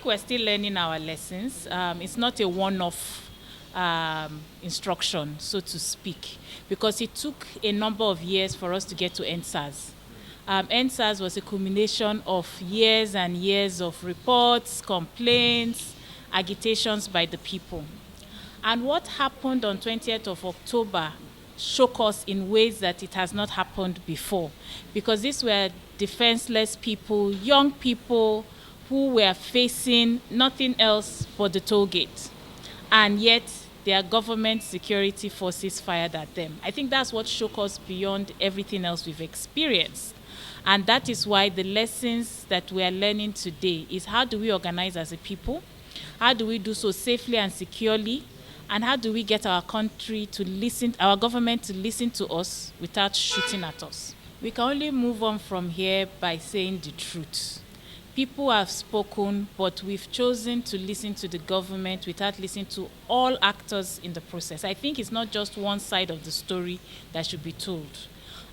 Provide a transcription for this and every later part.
think we're still learning our lessons. It's not a one-off instruction, so to speak, because it took a number of years for us to get to NSAS. NSAS was a culmination of years and years of reports, complaints, agitations by the people. And what happened on 20th of October shook us in ways that it has not happened before, because these were defenseless people, young people who were facing nothing else but the toll gate. And yet their government security forces fired at them. I think that's what shook us beyond everything else we've experienced. And that is why the lessons that we are learning today is how do we organize as a people? How do we do so safely and securely? And how do we get our country to listen, our government to listen to us without shooting at us? We can only move on from here by saying the truth. People have spoken, but we've chosen to listen to the government without listening to all actors in the process. I think it's not just one side of the story that should be told.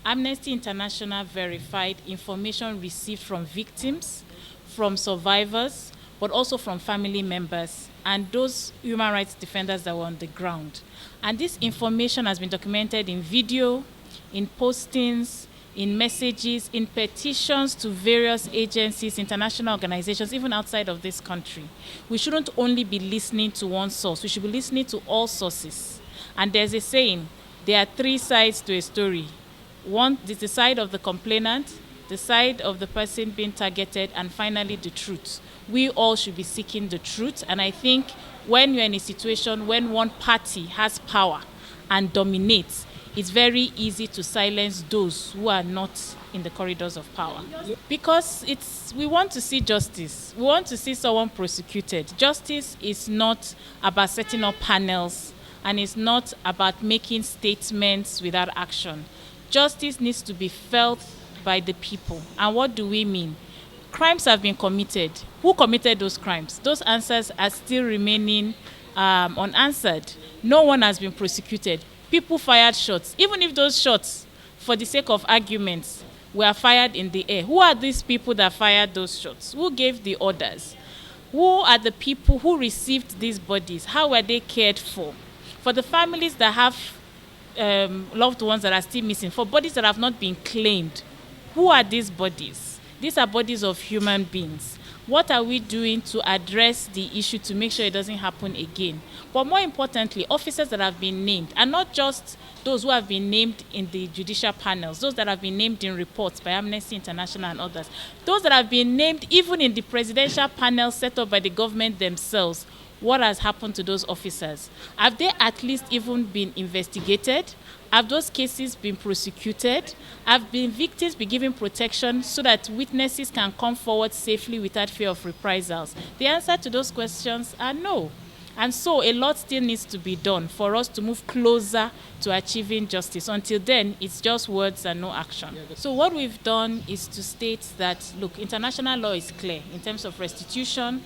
Amnesty International verified information received from victims, from survivors, but also from family members and those human rights defenders that were on the ground. And this information has been documented in video, in postings, in messages, in petitions to various agencies, international organizations, even outside of this country. We shouldn't only be listening to one source. We should be listening to all sources. And there's a saying, there are three sides to a story. One is the side of the complainant, the side of the person being targeted, and finally the truth. We all should be seeking the truth. And I think when you're in a situation when one party has power and dominates, it's very easy to silence those who are not in the corridors of power. Because we want to see justice. We want to see someone prosecuted. Justice is not about setting up panels, and it's not about making statements without action. Justice needs to be felt by the people. And what do we mean? Crimes have been committed. Who committed those crimes? Those answers are still remaining unanswered. No one has been prosecuted. People fired shots. Even if those shots, for the sake of arguments, were fired in the air, who are these people that fired those shots? Who gave the orders? Who are the people who received these bodies? How were they cared for? For the families that have loved ones that are still missing, for bodies that have not been claimed, who are these bodies? These are bodies of human beings. What are we doing to address the issue to make sure it doesn't happen again? But more importantly, officers that have been named, and not just those who have been named in the judicial panels, those that have been named in reports by Amnesty International and others, those that have been named even in the presidential panel set up by the government themselves. What has happened to those officers? Have they at least even been investigated? Have those cases been prosecuted? Have been victims been given protection so that witnesses can come forward safely without fear of reprisals? The answer to those questions are no. And so a lot still needs to be done for us to move closer to achieving justice. Until then, it's just words and no action. So what we've done is to state that, look, international law is clear in terms of restitution,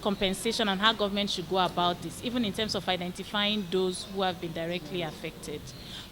compensation, and how government should go about this, even in terms of identifying those who have been directly affected.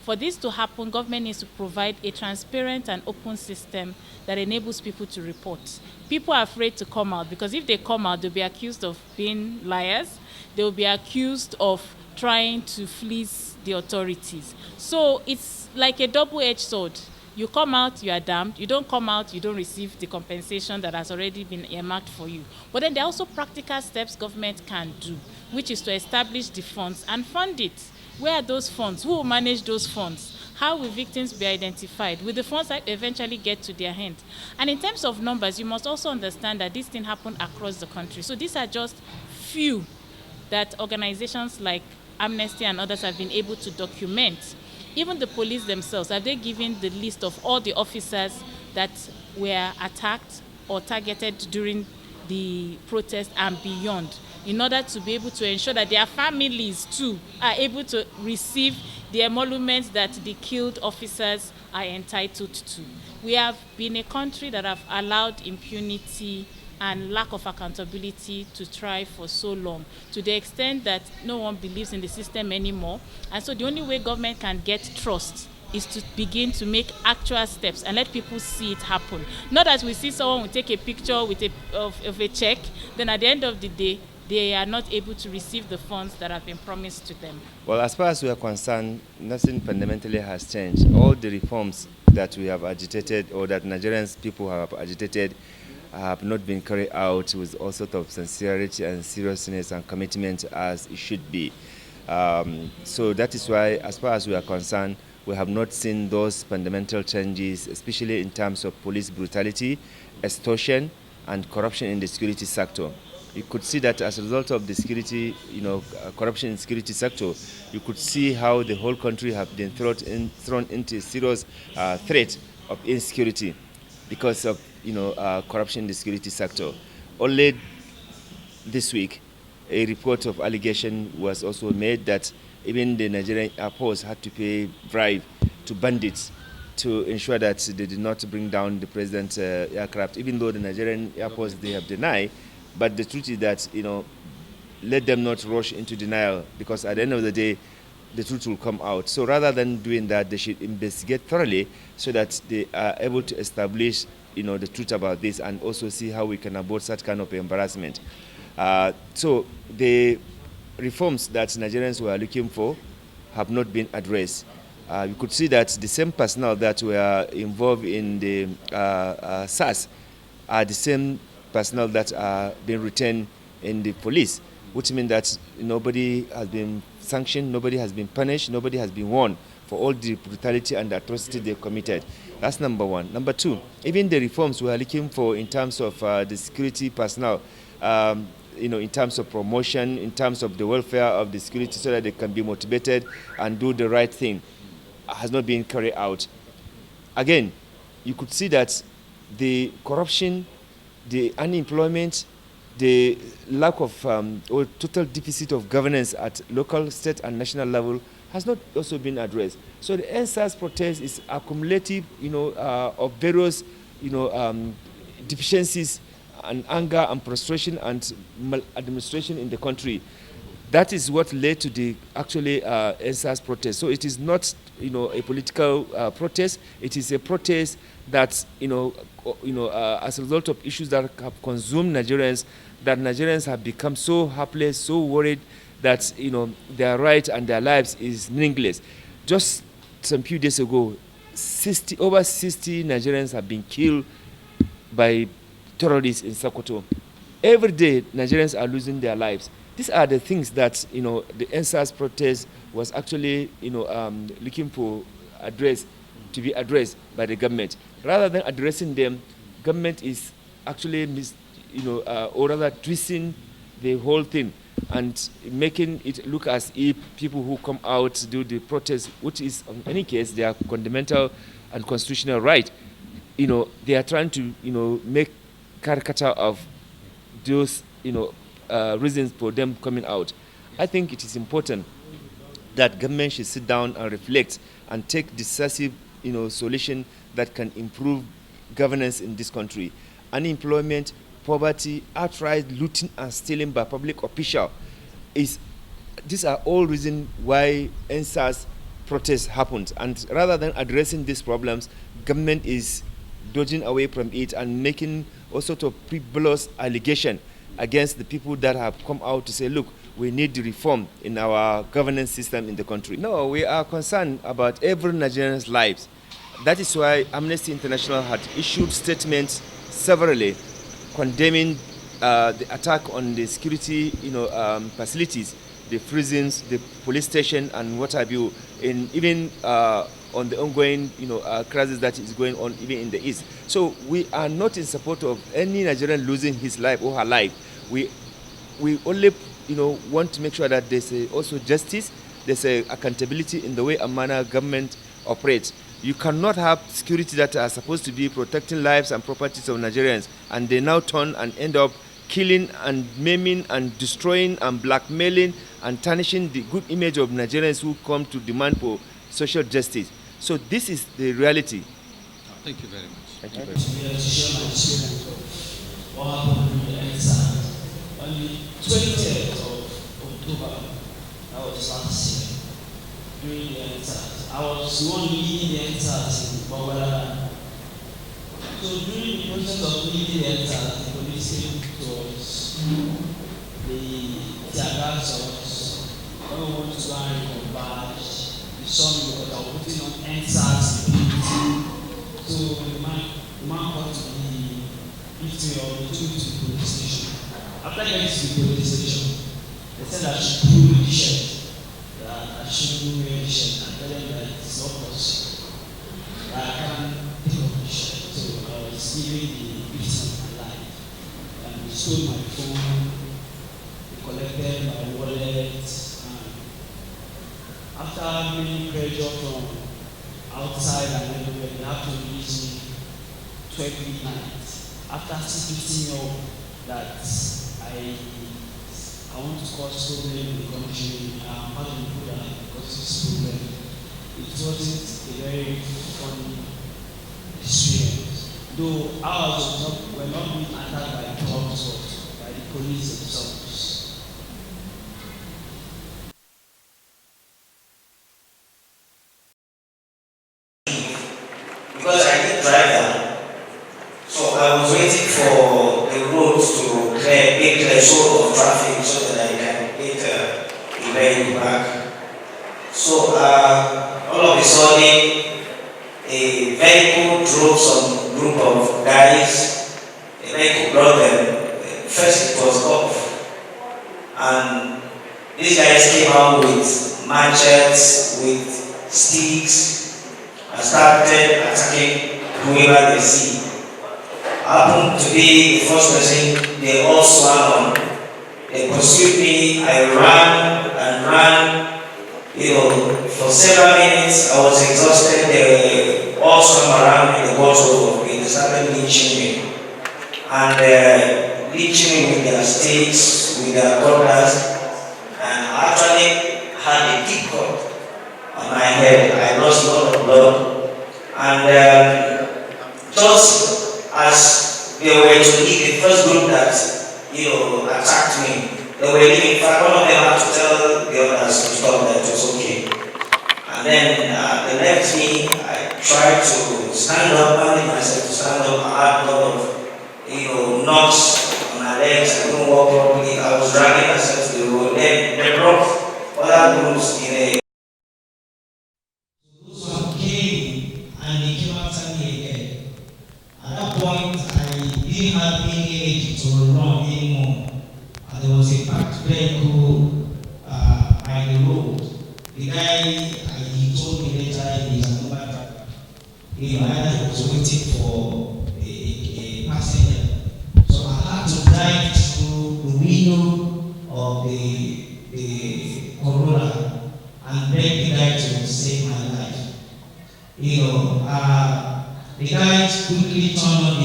For this to happen, government needs to provide a transparent and open system that enables people to report. People are afraid to come out because if they come out, they'll be accused of being liars. They'll be accused of trying to fleece the authorities. So it's like a double-edged sword. You come out, you are damned. You don't come out, you don't receive the compensation that has already been earmarked for you. But then there are also practical steps government can do, which is to establish the funds and fund it. Where are those funds? Who will manage those funds? How will victims be identified? Will the funds eventually get to their hand? And in terms of numbers, you must also understand that this thing happened across the country. So these are just few that organizations like Amnesty and others have been able to document. Even the police themselves, have they given the list of all the officers that were attacked or targeted during the protest and beyond, in order to be able to ensure that their families too are able to receive the emoluments that the killed officers are entitled to? We have been a country that have allowed impunity and lack of accountability to thrive for so long, to the extent that no one believes in the system anymore. And so the only way government can get trust is to begin to make actual steps and let people see it happen. Not that we see someone will take a picture with of a check, then at the end of the day, they are not able to receive the funds that have been promised to them. Well, as far as we are concerned, nothing fundamentally has changed. All the reforms that we have agitated or that Nigerian people have agitated have not been carried out with all sorts of sincerity and seriousness and commitment as it should be. So that is why, as far as we are concerned, we have not seen those fundamental changes, especially in terms of police brutality, extortion, and corruption in the security sector. You could see that as a result of the security, corruption in the security sector, you could see how the whole country have been thrown into a serious threat of insecurity because of corruption in the security sector. Only this week, a report of allegation was also made that even the Nigerian Air Force had to pay bribe to bandits to ensure that they did not bring down the president's aircraft, even though the Nigerian Air Force, they have denied. But the truth is that, let them not rush into denial, because at the end of the day, the truth will come out. So rather than doing that, they should investigate thoroughly so that they are able to establish, the truth about this and also see how we can avoid such kind of embarrassment. So the reforms that Nigerians were looking for have not been addressed. You could see that the same personnel that were involved in the SARS are the same personnel that are being retained in the police, which means that nobody has been sanctioned, nobody has been punished, nobody has been warned for all the brutality and the atrocity they committed. That's number one. Number two, even the reforms we are looking for in terms of the security personnel, in terms of promotion, in terms of the welfare of the security so that they can be motivated and do the right thing, has not been carried out. Again, you could see that the corruption, the unemployment, the lack of or total deficit of governance at local, state, and national level has not also been addressed. So the NSAS protest is accumulative, of various, deficiencies and anger and frustration and maladministration in the country. That is what led to the actually NSAS protest. So it is not, a political protest. It is a protest that, as a result of issues that have consumed Nigerians, that Nigerians have become so helpless, so worried that, their right and their lives is meaningless. Just some few days ago, over 60 Nigerians have been killed by terrorists in Sokoto. Every day, Nigerians are losing their lives. These are the things that, the NSAS protest was actually, looking for to be addressed by the government. Rather than addressing them, government is actually, or rather twisting the whole thing and making it look as if people who come out to do the protest, which is, in any case, their fundamental and constitutional right, they are trying to, make caricature of those, reasons for them coming out. I think it is important that government should sit down and reflect and take decisive, solution that can improve governance in this country. Unemployment, poverty, outright looting and stealing by public officials these are all reasons why NSAS protests happened. And rather than addressing these problems, government is dodging away from it and making all sorts of frivolous allegations against the people that have come out to say, look, we need the reform in our governance system in the country. No, we are concerned about every Nigerian's lives. That is why Amnesty International had issued statements severally condemning the attack on the security facilities, the prisons, the police station, and what have you, even on the ongoing crisis that is going on even in the East. So we are not in support of any Nigerian losing his life or her life. We only want to make sure that there's also justice, there's accountability in the way and manner government operates. You cannot have security that are supposed to be protecting lives and properties of Nigerians, and they now turn and end up killing and maiming and destroying and blackmailing and tarnishing the good image of Nigerians who come to demand for social justice. So this is the reality. Thank you very much. Thank you very much. What happened during the exam? On the 20th of October, that was last year, during the exam, I was the one leading the endsars in Bogota. So during the process of leading the endsars, the police came to us. They tear gas us. When we want to go and recompage, they saw me because I was putting on endsars in PDT. So the man got to the victim or the took me to the police station. After getting to the police station, they said I should pull the shirt. That I shouldn't wear the shirt and tell them that it's not possible. That I can't take off the shirt. So I was giving the victim my life. And they stole my phone, they collected my wallet. And after many pressure from outside and everywhere, they have to release me 12 midnight. After beating me up that I want to cause problem in the country, I'm part of the people that cause this problem. It wasn't a very funny experience. Though ours were not being attacked by thugs but by the police themselves. Because I didn't drive down. So I was waiting for the road to make clear show of traffic so that I can get the vehicle back. So all of a sudden, a vehicle drove some group of guys. The vehicle brought them. First it was off. And these guys came out with machetes, with sticks, and started attacking whoever they see. I happened to be the first person they all swam on. They pursued me, I ran and ran. For several minutes I was exhausted. They all swam around me, the walls over me. They started lynching me. And lynching me with their sticks, with their cutlass. And I actually had a deep cut on my head. I lost a lot of blood. And just as they were to leave, the first group that attacked me, they were leaving. In fact, one of them had to tell the others to stop, that it was okay. And then they left me. I tried to stand up, managed myself to stand up. I had a lot of knocks on my legs. I couldn't walk properly. I was dragging myself to the road. Then they brought other groups in a. Those one came and they came after me again. At that point, I didn't have any energy to run anymore. And there was a parked vehicle by the road. The guy, he told me later he is an Uber driver. I was waiting for a passenger. So I had to drive through the window of the Corolla and beg the guy to save my life. The guy quickly turned on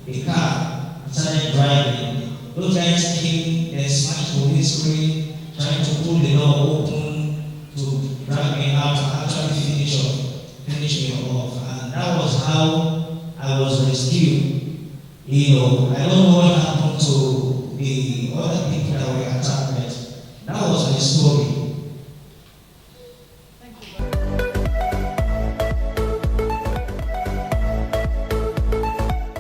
the car and started driving. Those guys came, they smashed the windscreen, trying to pull the door open to drag me out and actually finish me off. And that was how I was rescued. I don't know what